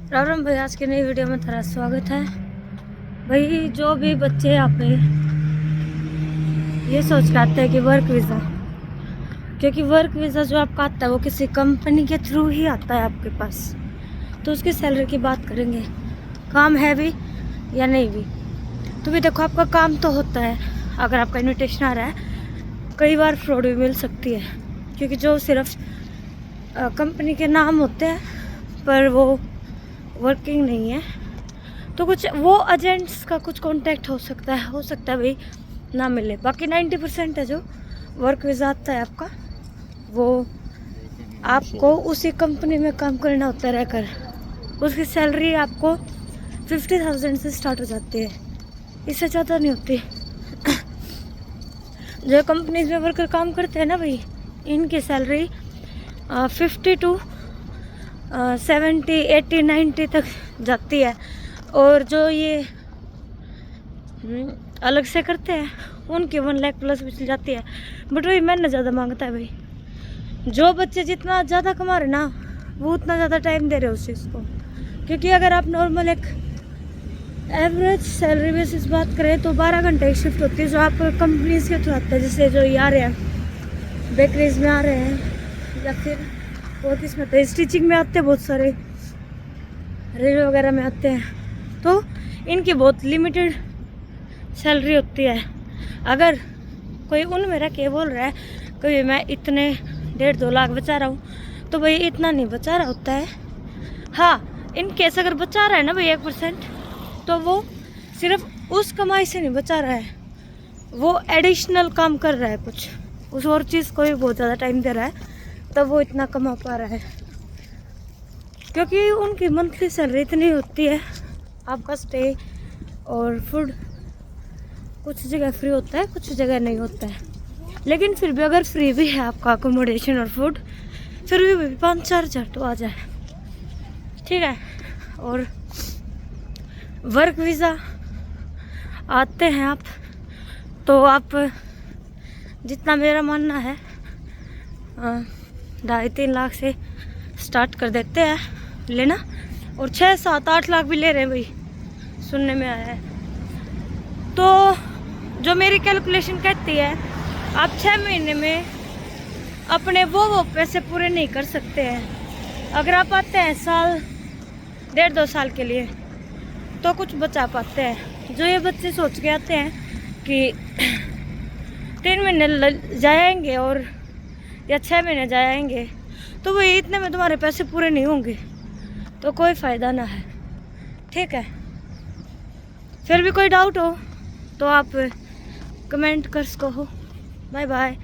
राम राम भाई, आज की नई वीडियो में तेरा स्वागत है। भाई जो भी बच्चे यहाँ पे ये सोच के आते हैं कि वर्क वीज़ा, क्योंकि वर्क वीज़ा जो आपका आता है वो किसी कंपनी के थ्रू ही आता है आपके पास, तो उसकी सैलरी की बात करेंगे। काम है भी या नहीं भी, तो भी देखो आपका काम तो होता है। अगर आपका इन्विटेशन आ रहा है, कई बार फ्रॉड भी मिल सकती है, क्योंकि जो सिर्फ कंपनी के नाम होते हैं पर वो वर्किंग नहीं है, तो कुछ वो एजेंट्स का कुछ कांटेक्ट हो सकता है भाई ना मिले। बाकी 90% है जो वर्क वीज़ा आता है आपका, वो आपको उसी कंपनी में काम करना होता है रहकर। उसकी सैलरी आपको 50,000 से स्टार्ट हो जाती है, इससे ज़्यादा नहीं होती। जो कंपनीज में वर्कर काम करते हैं ना भाई, इनकी सैलरी 50 to 70, 80, 90 तक जाती है। और जो ये अलग से करते हैं उनकी 1 लाख प्लस भी चल जाती है। बट वही मैंने ज़्यादा मांगता है भाई। जो बच्चे जितना ज़्यादा कमा रहे ना, वो उतना ज़्यादा टाइम दे रहे उस चीज़ को। क्योंकि अगर आप नॉर्मल एक एवरेज सैलरी बेसिस बात करें तो 12 घंटे की शिफ्ट होती है, जो आप कंपनीज के थ्रू आता है। जैसे जो ये आ रहे हैं बेकरीज में आ रहे हैं, या फिर और किस में स्टिचिंग में आते हैं, बहुत सारे रेलवे वगैरह में आते हैं, तो इनकी बहुत लिमिटेड सैलरी होती है। अगर कोई उनमें रह के बोल रहा है कि मैं इतने 1.5-2 लाख बचा रहा हूँ, तो भाई इतना नहीं बचा रहा होता है। हाँ, इन केस अगर बचा रहा है ना भाई 1%, तो वो सिर्फ उस कमाई से नहीं बचा रहा है, वो एडिशनल काम कर रहा है कुछ, उस और चीज़ को भी बहुत ज़्यादा टाइम दे रहा है, तब वो इतना कमा पा रहा है। क्योंकि उनकी मंथली सैलरी इतनी होती है। आपका स्टे और फूड कुछ जगह फ्री होता है, कुछ जगह नहीं होता है, लेकिन फिर भी अगर फ्री भी है आपका अकोमोडेशन और फूड, फिर भी 5-4 हज़ार तो आ जाए, ठीक है। और वर्क वीज़ा आते हैं आप, तो आप जितना मेरा मानना है 2.5-3 लाख से स्टार्ट कर देते हैं लेना, और 6-7-8 लाख भी ले रहे हैं भाई, सुनने में आया है। तो जो मेरी कैलकुलेशन कहती है, आप 6 महीने में अपने वो पैसे पूरे नहीं कर सकते हैं। अगर आप आते हैं साल 1.5-2 साल के लिए, तो कुछ बचा पाते हैं। जो ये बच्चे सोच के आते हैं कि 3 महीने जाएंगे और या 6 महीने जाएंगे, तो वो इतने में तुम्हारे पैसे पूरे नहीं होंगे, तो कोई फ़ायदा ना है, ठीक है। फिर भी कोई डाउट हो तो आप कमेंट कर सको हो। Bye bye.